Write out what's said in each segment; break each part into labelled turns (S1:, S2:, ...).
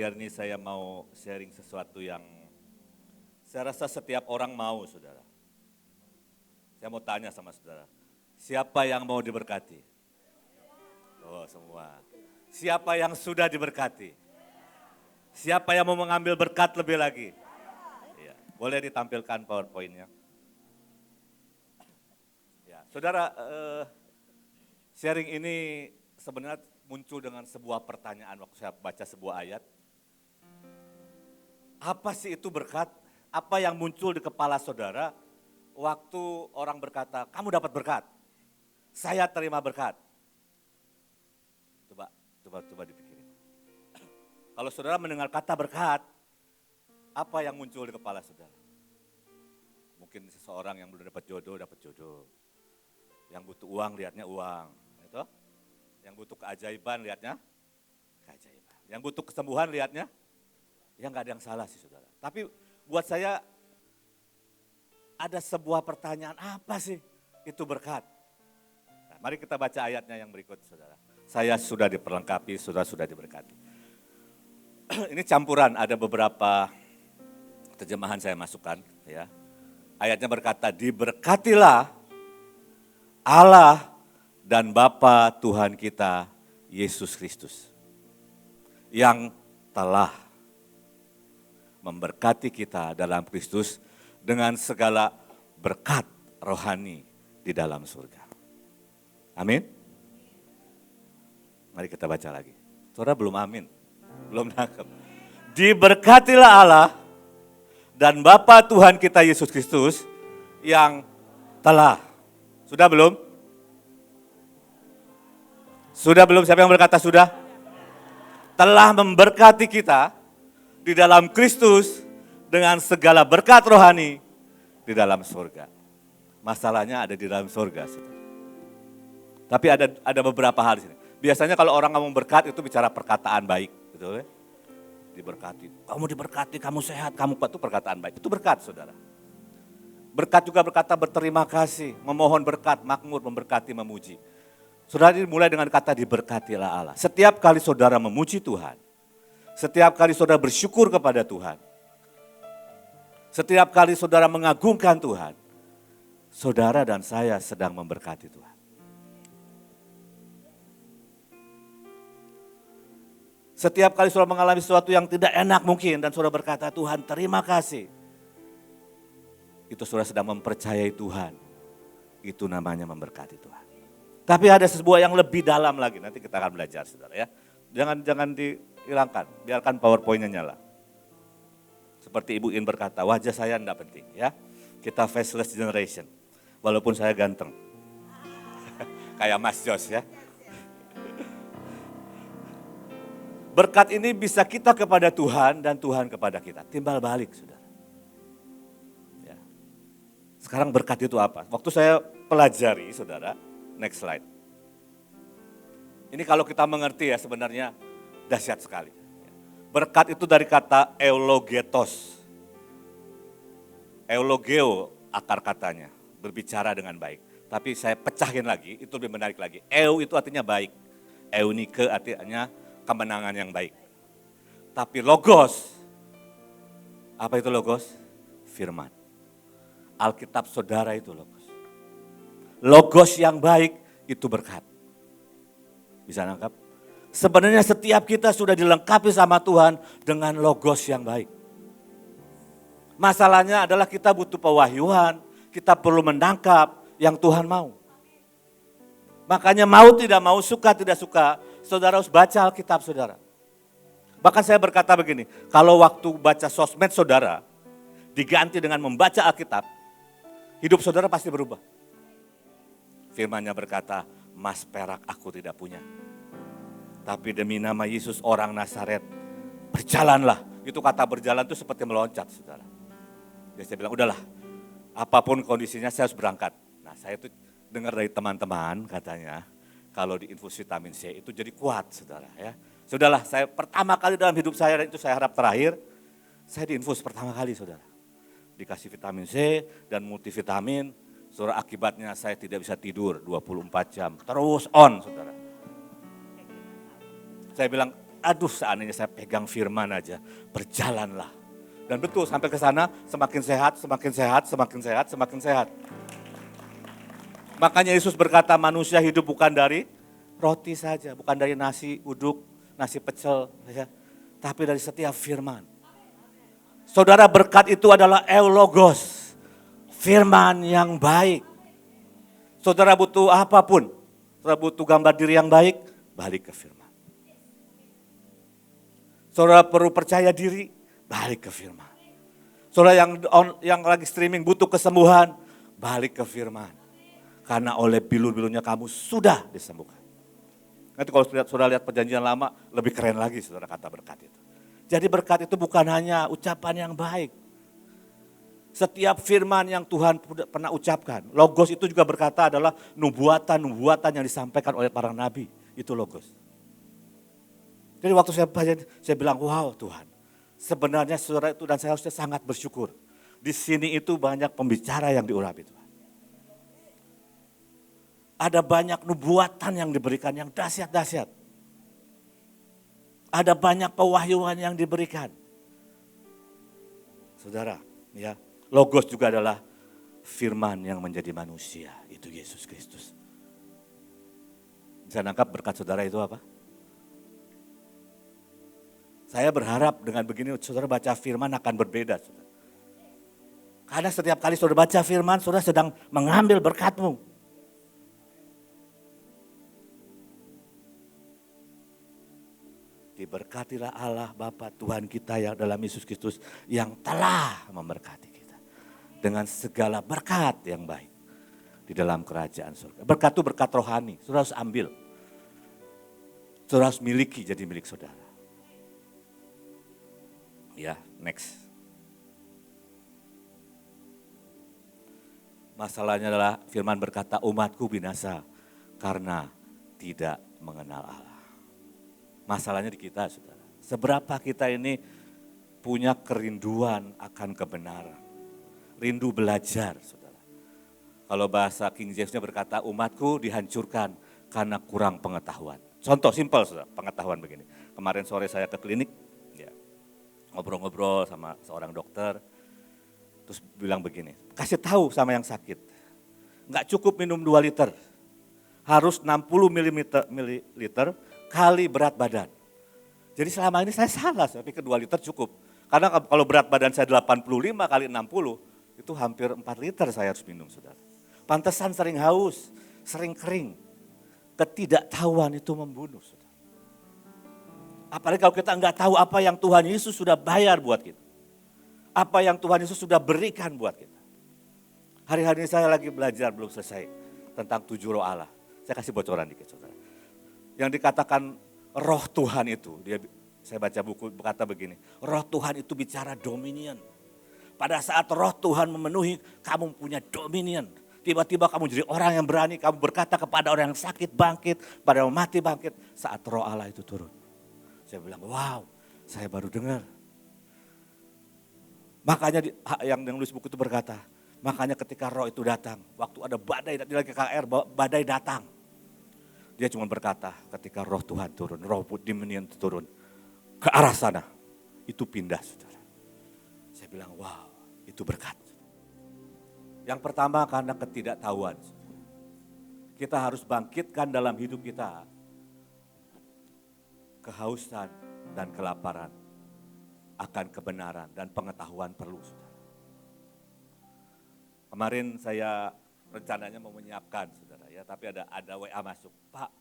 S1: pagi hari ini saya mau sharing sesuatu yang saya rasa setiap orang mau, saudara. Saya mau tanya sama saudara, siapa yang mau diberkati? Oh, semua. Siapa yang sudah diberkati? Siapa yang mau mengambil berkat lebih lagi? Ya, boleh ditampilkan PowerPoint-nya. Ya, saudara, sharing ini sebenarnya muncul dengan sebuah pertanyaan waktu saya baca sebuah ayat. Apa sih itu berkat? Apa yang muncul di kepala saudara waktu orang berkata, kamu dapat berkat, saya terima berkat. Coba dipikirin. Kalau saudara mendengar kata berkat, apa yang muncul di kepala saudara? Mungkin seseorang yang belum dapat jodoh. Yang butuh uang, lihatnya uang. Gitu. Yang butuh keajaiban, lihatnya keajaiban. Yang butuh kesembuhan, lihatnya, ya nggak ada yang salah sih saudara. Tapi buat saya ada sebuah pertanyaan, apa sih itu berkat? Nah, mari kita baca ayatnya yang berikut saudara. Saya sudah diperlengkapi, saudara sudah diberkati. Ini campuran, ada beberapa terjemahan saya masukkan. Ya. Ayatnya berkata, diberkatilah Allah dan Bapa Tuhan kita Yesus Kristus yang telah memberkati kita dalam Kristus dengan segala berkat rohani di dalam surga. Amin. Mari kita baca lagi. Saudara belum amin, belum nangkep. Diberkatilah Allah dan Bapa Tuhan kita Yesus Kristus yang telah. Sudah belum? Sudah belum? Siapa yang berkata sudah? Telah memberkati kita di dalam Kristus dengan segala berkat rohani di dalam surga. Masalahnya ada di dalam surga. Saudara. Tapi ada beberapa hal di sini. Biasanya kalau orang ngomong berkat itu bicara perkataan baik. Betul ya? Diberkati. Kamu diberkati, kamu sehat, kamu kuat, itu perkataan baik. Itu berkat saudara. Berkat juga berkata berterima kasih, memohon berkat, makmur, memberkati, memuji. Saudara dimulai dengan kata diberkatilah Allah. Setiap kali saudara memuji Tuhan, setiap kali saudara bersyukur kepada Tuhan, setiap kali saudara mengagungkan Tuhan, saudara dan saya sedang memberkati Tuhan. Setiap kali saudara mengalami sesuatu yang tidak enak mungkin dan saudara berkata, Tuhan terima kasih. Itu saudara sedang mempercayai Tuhan. Itu namanya memberkati Tuhan. Tapi ada sebuah yang lebih dalam lagi, nanti kita akan belajar saudara ya. Jangan dihilangkan, biarkan PowerPoint-nya nyala. Seperti Ibu In berkata, wajah saya enggak penting ya. Kita faceless generation, walaupun saya ganteng. Kayak Mas Jos ya. Berkat ini bisa kita kepada Tuhan dan Tuhan kepada kita. Timbal balik, saudara. Ya. Sekarang berkat itu apa? Waktu saya pelajari, saudara, next slide. Ini kalau kita mengerti ya sebenarnya dahsyat sekali. Berkat itu dari kata eulogetos. Eulogeo akar katanya, berbicara dengan baik. Tapi saya pecahin lagi, itu lebih menarik lagi. Eu itu artinya baik. Eunike artinya kemenangan yang baik. Tapi logos, apa itu logos? Firman. Alkitab saudara itu logos. Logos yang baik itu berkat. Bisa nangkap? Sebenarnya setiap kita sudah dilengkapi sama Tuhan dengan logos yang baik. Masalahnya adalah kita butuh pewahyuan, kita perlu menangkap yang Tuhan mau. Makanya mau tidak mau, suka tidak suka, saudara harus baca Alkitab saudara. Bahkan saya berkata begini, kalau waktu baca sosmed saudara diganti dengan membaca Alkitab, hidup saudara pasti berubah. Firman-Nya berkata, emas perak aku tidak punya. Tapi demi nama Yesus orang Nazaret, berjalanlah. Itu kata berjalan itu seperti meloncat saudara. Jadi saya bilang, udahlah, apapun kondisinya saya harus berangkat. Nah saya itu dengar dari teman-teman katanya, kalau diinfus vitamin C itu jadi kuat saudara ya. Sudahlah, saya pertama kali dalam hidup saya, dan itu saya harap terakhir, saya diinfus pertama kali saudara. Dikasih vitamin C dan multivitamin, saudara akibatnya saya tidak bisa tidur 24 jam, terus on saudara. Saya bilang, aduh seandainya saya pegang firman aja, berjalanlah. Dan betul sampai ke sana semakin sehat, semakin sehat, semakin sehat, semakin sehat. Makanya Yesus berkata manusia hidup bukan dari roti saja, bukan dari nasi uduk, nasi pecel, ya, tapi dari setiap firman. Saudara, berkat itu adalah eulogos, firman yang baik. Saudara butuh apapun, saudara butuh gambar diri yang baik, balik ke firman. Saudara perlu percaya diri, balik ke firman. Saudara yang lagi streaming butuh kesembuhan, balik ke firman. Karena oleh bilur-bilurnya kamu sudah disembuhkan. Nanti kalau saudara lihat perjanjian lama, lebih keren lagi saudara kata berkat itu. Jadi berkat itu bukan hanya ucapan yang baik. Setiap firman yang Tuhan pernah ucapkan. Logos itu juga berkata adalah nubuatan-nubuatan yang disampaikan oleh para nabi. Itu logos. Jadi waktu saya baca, saya bilang, wow Tuhan. Sebenarnya saudara itu dan saya harusnya sangat bersyukur. Di sini itu banyak pembicara yang diurapi Tuhan. Ada banyak nubuatan yang diberikan yang dahsyat-dahsyat. Ada banyak pewahyuan yang diberikan. Saudara, ya, logos juga adalah firman yang menjadi manusia, itu Yesus Kristus. Bisa nangkap berkat saudara itu apa? Saya berharap dengan begini saudara baca firman akan berbeda. Saudara. Karena setiap kali saudara baca firman, saudara sedang mengambil berkatmu. Diberkatilah Allah Bapa Tuhan kita yang dalam Yesus Kristus yang telah memberkati kita. Dengan segala berkat yang baik di dalam kerajaan surga. Berkat itu berkat rohani, saudara harus ambil. Saudara harus miliki jadi milik saudara. Ya, next. Masalahnya adalah firman berkata umatku binasa karena tidak mengenal Allah. Masalahnya di kita, saudara. Seberapa kita ini punya kerinduan akan kebenaran. Rindu belajar, saudara. Kalau bahasa King James-nya berkata, umatku dihancurkan karena kurang pengetahuan. Contoh simpel, saudara, pengetahuan begini. Kemarin sore saya ke klinik, ya, ngobrol-ngobrol sama seorang dokter. Terus bilang begini, kasih tahu sama yang sakit. Enggak cukup minum 2 liter. Harus 60 mililiter kali berat badan. Jadi selama ini saya salah, saya pikir 2 liter cukup. Karena kalau berat badan saya 85 kali 60, itu hampir 4 liter saya harus minum, saudara. Pantesan sering haus, sering kering. Ketidaktahuan itu membunuh, saudara. Apalagi kalau kita enggak tahu apa yang Tuhan Yesus sudah bayar buat kita. Apa yang Tuhan Yesus sudah berikan buat kita. Hari-hari ini saya lagi belajar, belum selesai, tentang 7 roh Allah. Saya kasih bocoran dikit, saudara. Yang dikatakan roh Tuhan itu, saya baca buku berkata begini, roh Tuhan itu bicara dominion. Pada saat roh Tuhan memenuhi, kamu punya dominion. Tiba-tiba kamu jadi orang yang berani, kamu berkata kepada orang yang sakit bangkit, pada yang mati bangkit, saat roh Allah itu turun. Saya bilang, wow, saya baru dengar. Makanya yang nulis buku itu berkata, makanya ketika roh itu datang, waktu ada badai, di lagi KR, badai datang. Dia cuma berkata ketika roh Tuhan turun, roh dominion turun ke arah sana, itu pindah, saudara. Saya bilang, wow, itu berkat. Yang pertama karena ketidaktahuan. Kita harus bangkitkan dalam hidup kita kehausan dan kelaparan akan kebenaran dan pengetahuan perlu, saudara. Kemarin saya rencananya mau menyiapkan, saudara, ya, tapi ada WA masuk. Pak,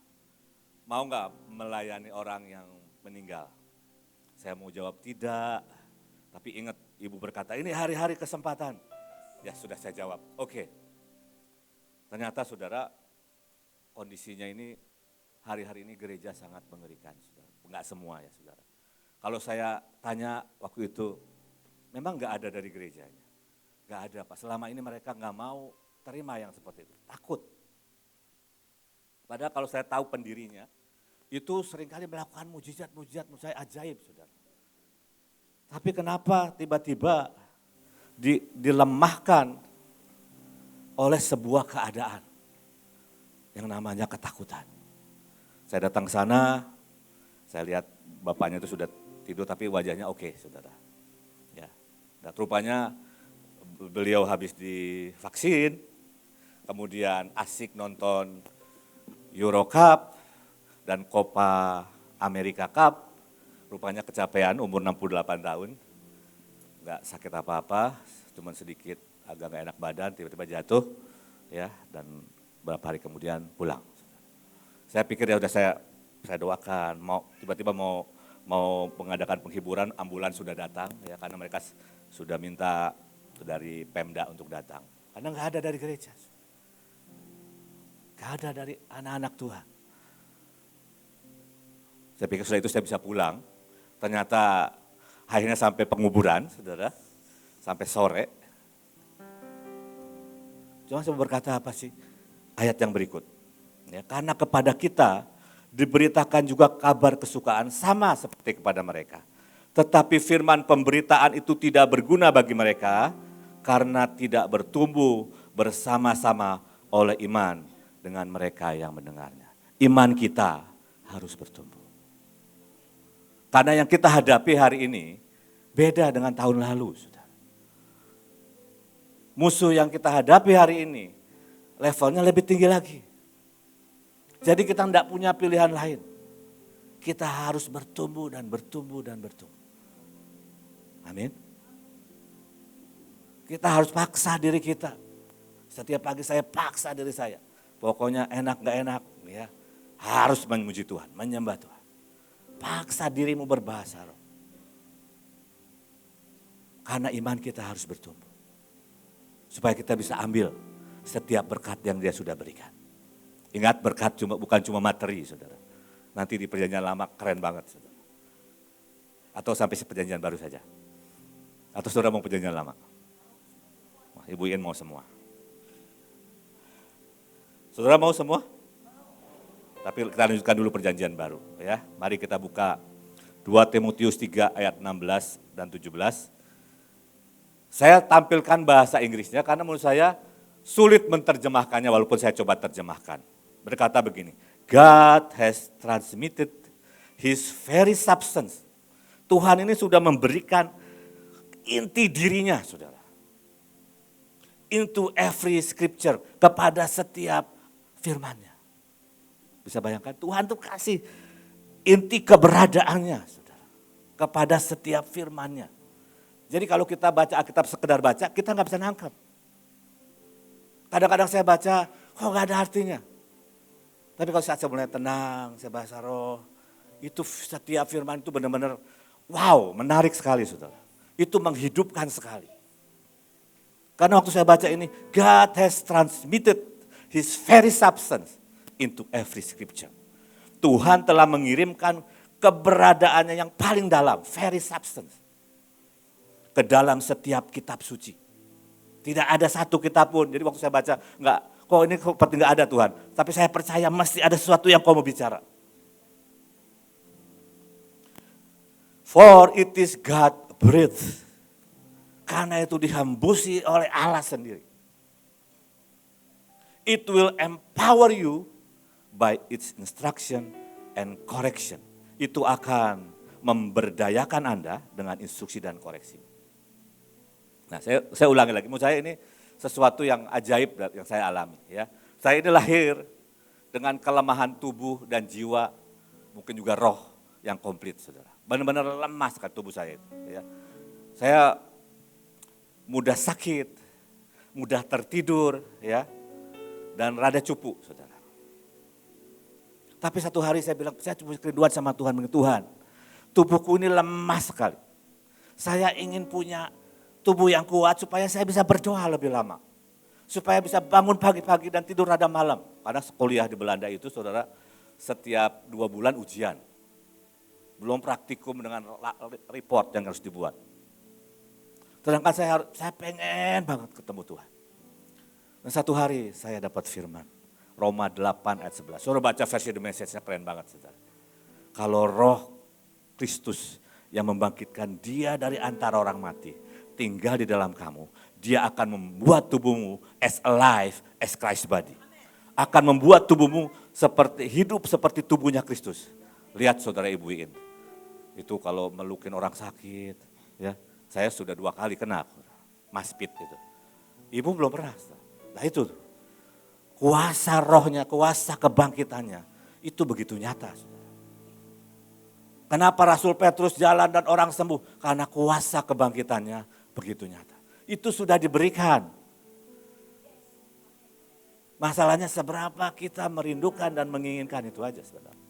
S1: mau nggak melayani orang yang meninggal? Saya mau jawab tidak, tapi ingat ibu berkata ini hari-hari kesempatan. Ya sudah saya jawab, oke. Ternyata saudara, kondisinya ini hari-hari ini gereja sangat mengerikan, saudara. Enggak semua ya, saudara. Kalau saya tanya waktu itu, memang nggak ada dari gerejanya. Nggak ada, Pak. Selama ini mereka nggak mau terima yang seperti itu, takut. Padahal kalau saya tahu pendirinya, itu seringkali melakukan mujizat-mujizat ajaib, saudara. Tapi kenapa tiba-tiba dilemahkan oleh sebuah keadaan yang namanya ketakutan. Saya datang ke sana, saya lihat bapaknya itu sudah tidur tapi wajahnya oke, saudara. Ya, dan rupanya beliau habis divaksin, kemudian asik nonton Euro Cup dan Copa America Cup, rupanya kecapean umur 68 tahun, nggak sakit apa-apa, cuma sedikit agak nggak enak badan, tiba-tiba jatuh, ya, dan beberapa hari kemudian pulang. Saya pikir ya udah saya doakan, tiba-tiba mau mengadakan penghiburan, ambulans sudah datang, ya, karena mereka sudah minta dari Pemda untuk datang, karena nggak ada dari gereja, nggak ada dari anak-anak Tuhan. Saya pikir setelah itu saya bisa pulang, ternyata akhirnya sampai penguburan, saudara, sampai sore. Cuma saya berkata apa sih? Ayat yang berikut. Ya, karena kepada kita diberitakan juga kabar kesukaan sama seperti kepada mereka. Tetapi firman pemberitaan itu tidak berguna bagi mereka karena tidak bertumbuh bersama-sama oleh iman dengan mereka yang mendengarnya. Iman kita harus bertumbuh. Karena yang kita hadapi hari ini beda dengan tahun lalu, saudara. Musuh yang kita hadapi hari ini levelnya lebih tinggi lagi. Jadi kita tidak punya pilihan lain. Kita harus bertumbuh dan bertumbuh dan bertumbuh. Amin. Kita harus paksa diri kita. Setiap pagi saya paksa diri saya. Pokoknya enak gak enak, ya, harus memuji Tuhan, menyembah Tuhan. Paksa dirimu berbahasa roh. Karena iman kita harus bertumbuh. Supaya kita bisa ambil setiap berkat yang Dia sudah berikan. Ingat, berkat bukan cuma materi, saudara. Nanti di perjanjian lama keren banget, saudara. Atau sampai perjanjian baru saja. Atau saudara mau perjanjian lama? Wah, Ibu Ian mau semua. Saudara mau semua? Tapi kita lanjutkan dulu perjanjian baru, ya. Mari kita buka 2 Timotius 3 ayat 16 dan 17. Saya tampilkan bahasa Inggrisnya karena menurut saya sulit menerjemahkannya walaupun saya coba terjemahkan. Berkata begini, God has transmitted His very substance. Tuhan ini sudah memberikan inti dirinya, saudara. Into every scripture, kepada setiap firman-Nya. Bisa bayangkan Tuhan tuh kasih inti keberadaannya, saudara, kepada setiap firman-Nya. Jadi kalau kita baca Alkitab sekedar baca, kita nggak bisa nangkep. Kadang-kadang saya baca, kok nggak ada artinya. Tapi kalau saat saya mulai tenang, saya bahasa roh, itu setiap firman itu benar-benar wow, menarik sekali, saudara. Itu menghidupkan sekali. Karena waktu saya baca ini, God has transmitted His very substance into every scripture. Tuhan telah mengirimkan keberadaannya yang paling dalam, very substance, ke dalam setiap kitab suci. Tidak ada satu kitab pun. Jadi waktu saya baca, enggak, kok ini seperti enggak ada Tuhan. Tapi saya percaya mesti ada sesuatu yang kau mau bicara. For it is God breathed. Karena itu dihembusi oleh Allah sendiri. It will empower you by its instruction and correction. Itu akan memberdayakan Anda dengan instruksi dan koreksi. Nah, saya ulangi lagi, menurut saya ini sesuatu yang ajaib yang saya alami, ya. Saya ini lahir dengan kelemahan tubuh dan jiwa, mungkin juga roh yang komplit, saudara. Benar-benar lemah kan tubuh saya itu, ya. Saya mudah sakit, mudah tertidur, ya, dan rada cupu, saudara. Tapi satu hari saya bilang, saya cuma kerinduan sama Tuhan, Tuhan, tubuhku ini lemah sekali. Saya ingin punya tubuh yang kuat supaya saya bisa berdoa lebih lama. Supaya bisa bangun pagi-pagi dan tidur rada malam. Karena kuliah di Belanda itu, saudara, setiap 2 bulan ujian. Belum praktikum dengan report yang harus dibuat. Sedangkan saya pengen banget ketemu Tuhan. Dan satu hari saya dapat firman. Roma 8 ayat 11. Saudara baca versi The Message-nya keren banget, saudara. Kalau roh Kristus yang membangkitkan Dia dari antara orang mati tinggal di dalam kamu, Dia akan membuat tubuhmu as alive as Christ body. Akan membuat tubuhmu hidup seperti tubuhnya Kristus. Lihat saudara Ibu Iin. Itu kalau melukin orang sakit, ya. Saya sudah 2 kali kena maspit itu. Ibu belum pernah. Nah itu kuasa rohnya, kuasa kebangkitannya itu begitu nyata. Kenapa Rasul Petrus jalan dan orang sembuh? Karena kuasa kebangkitannya begitu nyata. Itu sudah diberikan. Masalahnya seberapa kita merindukan dan menginginkan itu aja sebenarnya.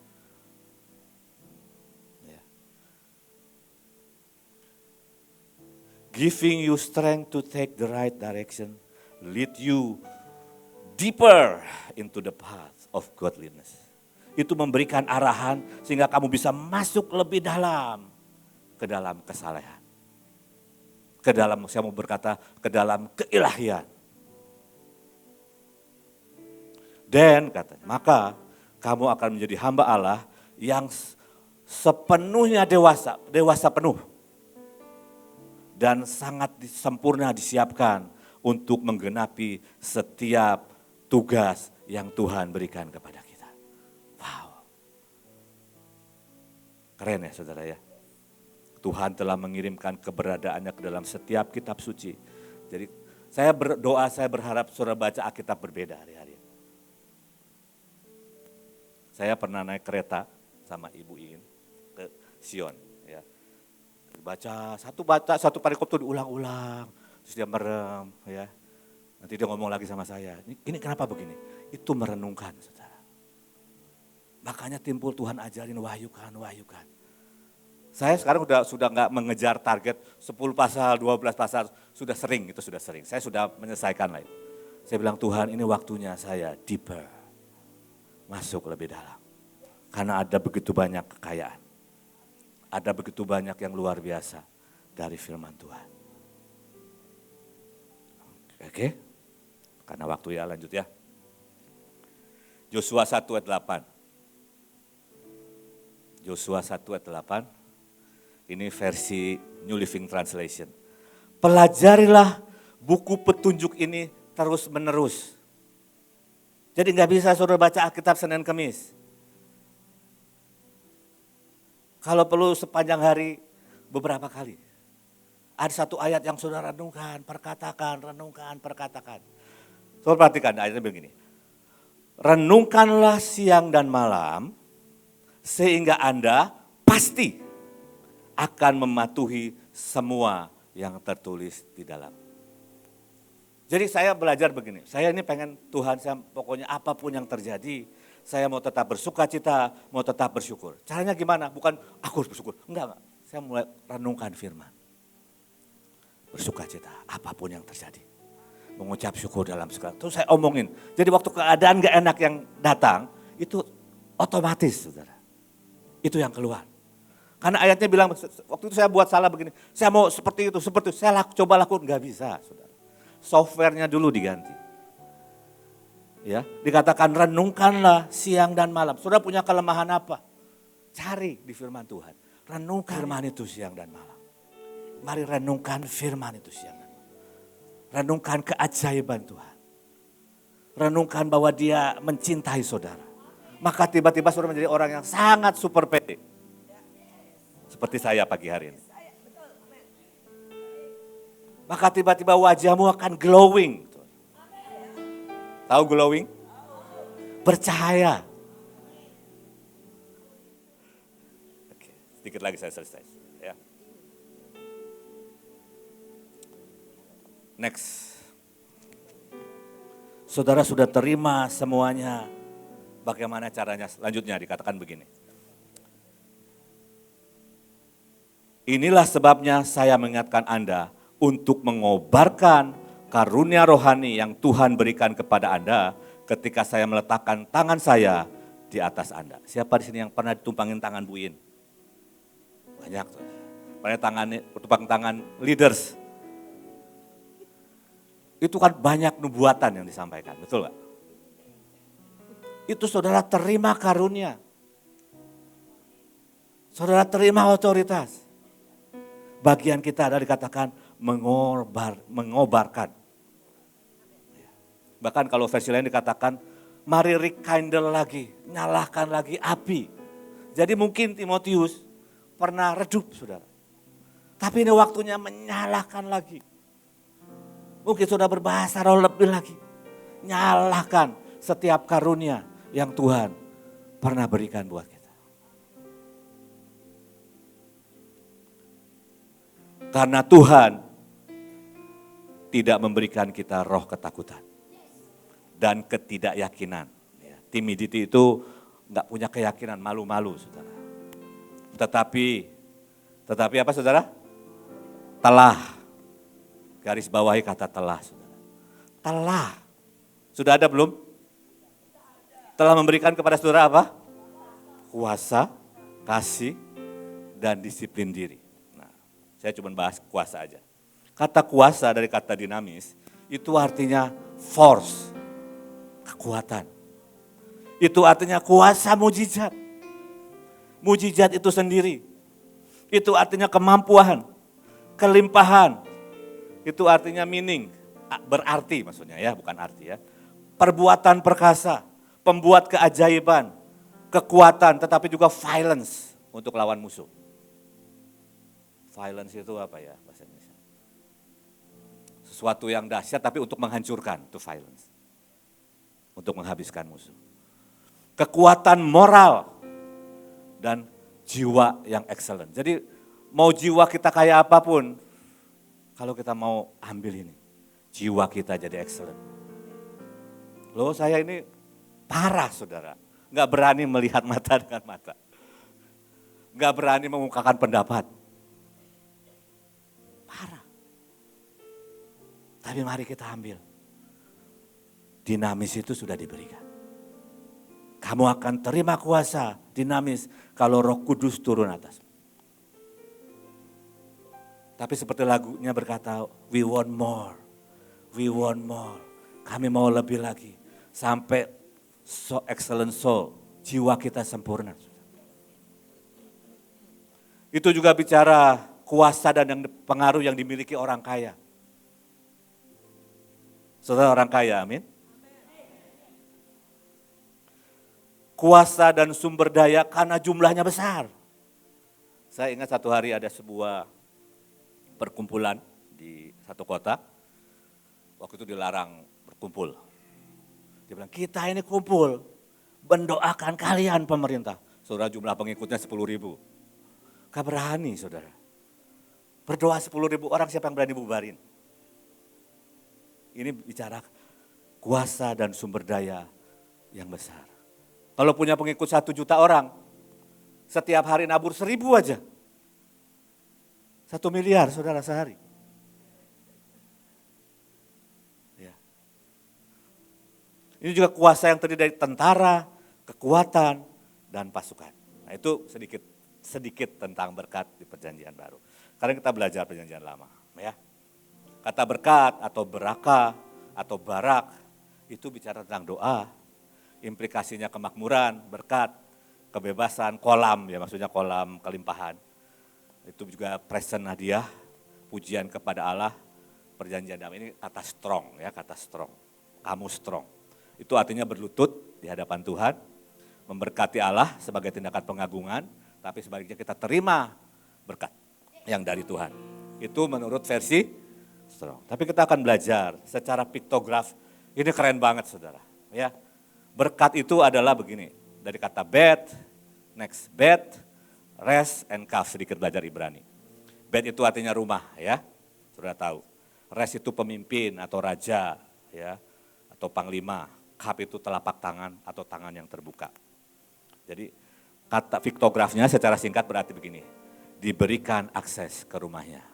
S1: Ya. Giving you strength to take the right direction, lead you deeper into the path of godliness. Itu memberikan arahan sehingga kamu bisa masuk lebih dalam ke dalam kesalehan. Ke dalam, saya mau berkata, ke dalam keilahian. Dan katanya, maka kamu akan menjadi hamba Allah yang sepenuhnya dewasa, dewasa penuh. Dan sangat sempurna disiapkan untuk menggenapi setiap tugas yang Tuhan berikan kepada kita. Wow. Keren ya saudara ya. Tuhan telah mengirimkan keberadaannya ke dalam setiap kitab suci. Jadi saya berdoa, saya berharap saudara baca Alkitab berbeda hari-hari. Saya pernah naik kereta sama Ibu Iin ke Sion. Ya. Baca satu perikop itu diulang-ulang, terus dia merem. Ya. Nanti dia ngomong lagi sama saya, ini kenapa begini? Itu merenungkan saudara. Makanya timbul Tuhan ajarin wahyukan. Saya sekarang sudah nggak mengejar target 10 pasal, 12 pasal, sudah sering. Saya sudah menyelesaikan lah itu. Saya bilang Tuhan ini waktunya saya deeper. Masuk lebih dalam. Karena ada begitu banyak kekayaan. Ada begitu banyak yang luar biasa dari firman Tuhan. Oke? Karena waktu ya lanjut ya. Yosua 1 ayat 8. Yosua 1 ayat 8. Ini versi New Living Translation. Pelajarilah buku petunjuk ini terus menerus. Jadi nggak bisa saudara baca Alkitab Senin Kemis. Kalau perlu sepanjang hari beberapa kali. Ada satu ayat yang saudara renungkan, perkatakan. Saudara perhatikan ayatnya begini. Renungkanlah siang dan malam sehingga Anda pasti akan mematuhi semua yang tertulis di dalam. Jadi saya belajar begini, saya ini pengen Tuhan, saya pokoknya apapun yang terjadi, saya mau tetap bersuka cita, mau tetap bersyukur. Caranya gimana? Bukan aku harus bersyukur, enggak. Saya mulai renungkan firman. Bersuka cita, apapun yang terjadi. Mengucap syukur dalam segala. Terus saya omongin, jadi waktu keadaan gak enak yang datang, itu otomatis saudara. Itu yang keluar. Karena ayatnya bilang, waktu itu saya buat salah begini, saya mau seperti itu, saya coba lakukan, gak bisa saudara. Softwarenya dulu diganti. Ya, dikatakan renungkanlah siang dan malam. Saudara punya kelemahan apa? Cari di firman Tuhan. Renungkan firman itu siang dan malam. Mari renungkan firman itu siang dan malam. Renungkan keajaiban Tuhan. Renungkan bahwa Dia mencintai saudara. Maka tiba-tiba saudara menjadi orang yang sangat super pede. Seperti saya pagi hari ini. Maka tiba-tiba wajahmu akan glowing. Tahu glowing? Bercahaya. Oke, sedikit lagi saya selesai. Ya. Next. Saudara sudah terima semuanya. Bagaimana caranya? Selanjutnya dikatakan begini. Inilah sebabnya saya mengingatkan Anda untuk mengobarkan karunia rohani yang Tuhan berikan kepada Anda ketika saya meletakkan tangan saya di atas Anda. Siapa di sini yang pernah ditumpangin tangan Bu In? Banyak tuh. Pernah tumpang tangan leaders. Itu kan banyak nubuatan yang disampaikan, betul gak? Itu saudara terima karunia. Saudara terima otoritas. Bagian kita adalah dikatakan mengobarkan. Bahkan kalau versi lain dikatakan, mari rekindle lagi, nyalakan lagi api. Jadi mungkin Timotius pernah redup, saudara. Tapi ini waktunya menyalakan lagi. Mungkin sudah berbahasa roh lebih lagi. Nyalakan setiap karunia yang Tuhan pernah berikan buat kita. Karena Tuhan tidak memberikan kita roh ketakutan dan ketidakyakinan. Timidity itu enggak punya keyakinan, malu-malu, saudara. Tetapi apa, saudara? Telah. Garis bawahi kata telah, saudara. Telah. Sudah ada belum? Telah memberikan kepada saudara apa? Kuasa, kasih, dan disiplin diri. Nah, saya cuma bahas kuasa aja. Kata kuasa dari kata dinamis, itu artinya force, kekuatan. Itu artinya kuasa mujizat. Mujizat itu sendiri. Itu artinya kemampuan, kelimpahan. Itu artinya meaning, berarti maksudnya ya, bukan arti ya. Perbuatan perkasa, pembuat keajaiban, kekuatan, tetapi juga violence untuk lawan musuh. Violence itu apa ya bahasa Indonesia? Sesuatu yang dahsyat tapi untuk menghancurkan, itu violence. Untuk menghabiskan musuh. Kekuatan moral dan jiwa yang excellent. Jadi mau jiwa kita kayak apapun, kalau kita mau ambil ini, jiwa kita jadi excellent. Loh saya ini parah saudara, nggak berani melihat mata dengan mata. Nggak berani mengungkapkan pendapat. Parah. Tapi mari kita ambil. Dinamis itu sudah diberikan. Kamu akan terima kuasa dinamis kalau Roh Kudus turun atas. Tapi seperti lagunya berkata, we want more, we want more. Kami mau lebih lagi, sampai so excellent soul, jiwa kita sempurna. Itu juga bicara kuasa dan pengaruh yang dimiliki orang kaya. Saudara orang kaya, amin. Kuasa dan sumber daya karena jumlahnya besar. Saya ingat satu hari ada sebuah perkumpulan di satu kota. Waktu itu dilarang berkumpul. Dia bilang, kita ini kumpul, mendoakan kalian pemerintah. Saudara jumlah pengikutnya 10.000. Gak berani saudara. Berdoa 10.000 orang, siapa yang berani bubarin? Ini bicara kuasa dan sumber daya yang besar. Kalau punya pengikut 1 juta orang, setiap hari nabur 1.000 aja. 1 miliar saudara sehari. Ya. Ini juga kuasa yang terdiri dari tentara, kekuatan, dan pasukan. Nah itu sedikit tentang berkat di perjanjian baru. Sekarang kita belajar perjanjian lama. Ya. Kata berkat atau beraka atau barak itu bicara tentang doa. Implikasinya kemakmuran, berkat, kebebasan, kolam, ya maksudnya kolam kelimpahan. Itu juga present hadiah, pujian kepada Allah, perjanjian damai. Ini kata strong ya, kata strong. Kamu strong. Itu artinya berlutut di hadapan Tuhan, memberkati Allah sebagai tindakan pengagungan, tapi sebaliknya kita terima berkat yang dari Tuhan. Itu menurut versi strong. Tapi kita akan belajar secara piktograf, ini keren banget saudara. Ya. Berkat itu adalah begini, dari kata bet, next bet, rest, and kaf, sedikit belajar Ibrani. Bet itu artinya rumah ya, sudah tahu. Rest itu pemimpin atau raja ya, atau panglima. Kaf itu telapak tangan atau tangan yang terbuka. Jadi kata piktografnya secara singkat berarti begini, diberikan akses ke rumahnya.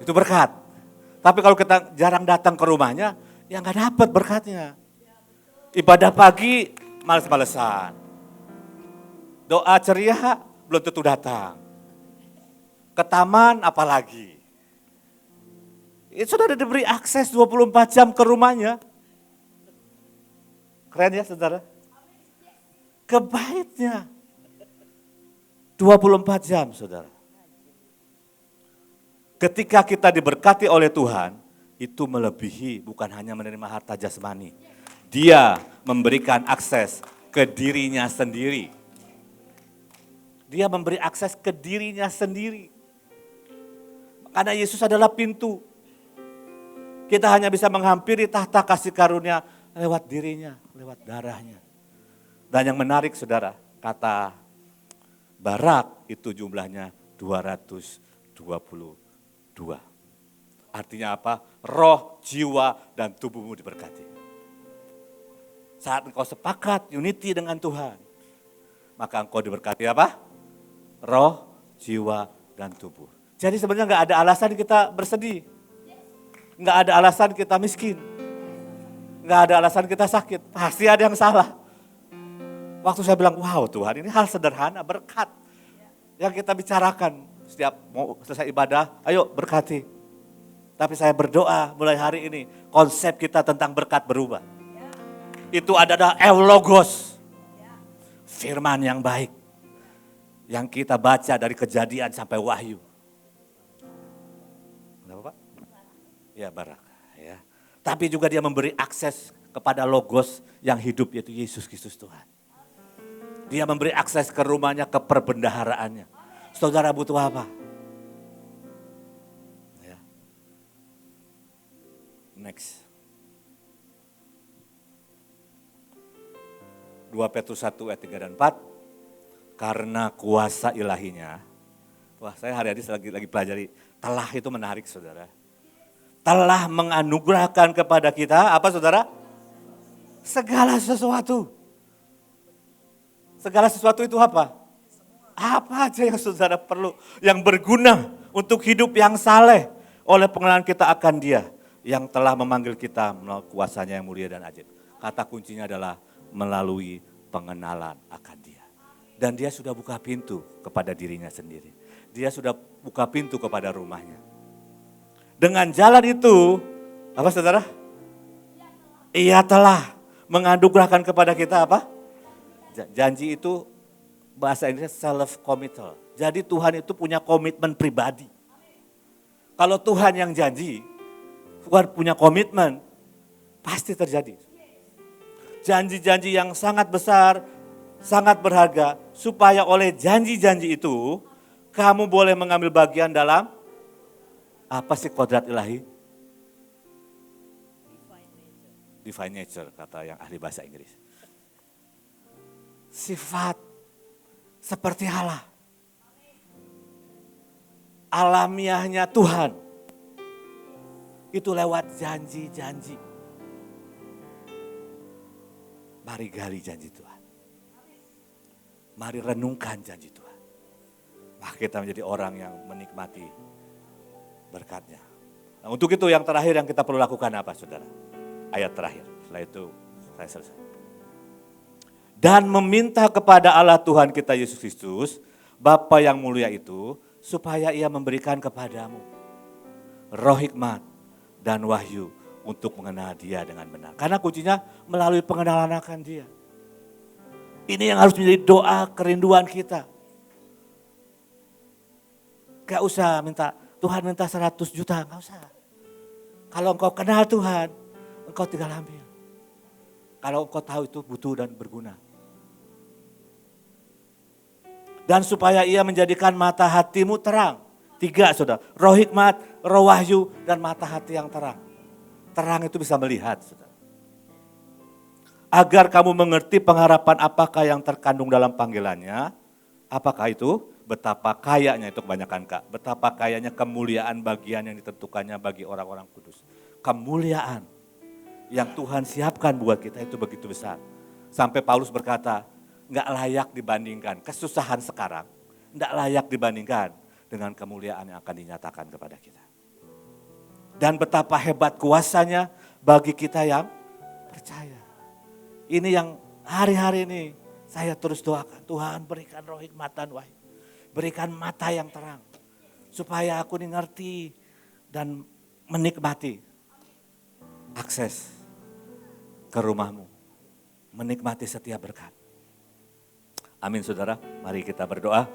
S1: Itu berkat. Tapi kalau kita jarang datang ke rumahnya, ya nggak dapat berkatnya. Ibadah pagi, males-malesan. Doa ceria, belum tentu datang. Ke taman, apalagi. Itu sudah diberi akses 24 jam ke rumahnya. Keren ya saudara? Ke baitnya. 24 jam saudara. Ketika kita diberkati oleh Tuhan, itu melebihi bukan hanya menerima harta jasmani. Dia memberikan akses ke dirinya sendiri. Dia memberi akses ke dirinya sendiri. Karena Yesus adalah pintu. Kita hanya bisa menghampiri tahta kasih karunia lewat dirinya, lewat darahnya. Dan yang menarik saudara, kata Barak itu jumlahnya 222. Artinya apa? Roh, jiwa, dan tubuhmu diberkati. Saat engkau sepakat unity dengan Tuhan, maka engkau diberkati apa? Roh, jiwa, dan tubuh. Jadi sebenarnya nggak ada alasan kita bersedih. Nggak ada alasan kita miskin. Nggak ada alasan kita sakit. Pasti ada yang salah. Waktu saya bilang, wow Tuhan, ini hal sederhana, berkat. Yang kita bicarakan setiap mau selesai ibadah, ayo berkati. Tapi saya berdoa mulai hari ini, konsep kita tentang berkat berubah. Itu adalah eulogos, firman yang baik. Yang kita baca dari Kejadian sampai Wahyu. Kenapa Pak? Ya Barak. Ya. Tapi juga dia memberi akses kepada logos yang hidup, yaitu Yesus Kristus Tuhan. Dia memberi akses ke rumahnya, ke perbendaharaannya. Saudara butuh apa? Ya. Next. 2 Petrus 1 ayat 3 dan 4. Karena kuasa ilahinya. Wah, saya hari ini lagi pelajari. Telah itu menarik saudara. Telah menganugerahkan kepada kita, apa saudara? Segala sesuatu. Segala sesuatu itu apa? Apa aja yang saudara perlu, yang berguna untuk hidup yang saleh oleh pengenalan kita akan Dia yang telah memanggil kita melalui kuasanya yang mulia dan ajaib. Kata kuncinya adalah melalui pengenalan akan Dia. Dan Dia sudah buka pintu kepada dirinya sendiri. Dia sudah buka pintu kepada rumahnya. Dengan jalan itu, apa saudara? Ia telah menganugerahkan kepada kita apa? Janji itu bahasa Inggrisnya self-committal. Jadi Tuhan itu punya komitmen pribadi. Kalau Tuhan yang janji, Tuhan punya komitmen, pasti terjadi. Janji-janji yang sangat besar, sangat berharga, supaya oleh janji-janji itu, kamu boleh mengambil bagian dalam, apa sih kodrat ilahi? Divine nature, kata yang ahli bahasa Inggris. Sifat seperti Allah. Alamiahnya Tuhan. Itu lewat janji-janji. Mari gali janji Tuhan. Mari renungkan janji Tuhan. Maka kita menjadi orang yang menikmati berkatnya. Nah, untuk itu yang terakhir yang kita perlu lakukan apa saudara? Ayat terakhir. Setelah itu saya selesai. Dan meminta kepada Allah Tuhan kita Yesus Kristus, Bapa yang mulia itu, supaya Ia memberikan kepadamu roh hikmat dan wahyu untuk mengenal Dia dengan benar. Karena kuncinya melalui pengenalan akan Dia. Ini yang harus menjadi doa kerinduan kita. Gak usah minta, Tuhan minta 100 juta, gak usah. Kalau engkau kenal Tuhan, engkau tinggal ambil. Kalau engkau tahu itu butuh dan berguna. Dan supaya Ia menjadikan mata hatimu terang. 3 saudara, roh hikmat, roh wahyu, dan mata hati yang terang. Terang itu bisa melihat saudara. Agar kamu mengerti pengharapan apakah yang terkandung dalam panggilannya. Apakah itu? Betapa kayanya itu kebanyakan Kak. Betapa kayanya kemuliaan bagian yang ditentukannya bagi orang-orang kudus. Kemuliaan yang Tuhan siapkan buat kita itu begitu besar. Sampai Paulus berkata, nggak layak dibandingkan, kesusahan sekarang, nggak layak dibandingkan dengan kemuliaan yang akan dinyatakan kepada kita. Dan betapa hebat kuasanya bagi kita yang percaya. Ini yang hari-hari ini saya terus doakan, Tuhan berikan roh hikmat dan wahyu. Berikan mata yang terang, supaya aku ngerti dan menikmati akses ke rumahmu. Menikmati setiap berkat. Amin saudara, mari kita berdoa.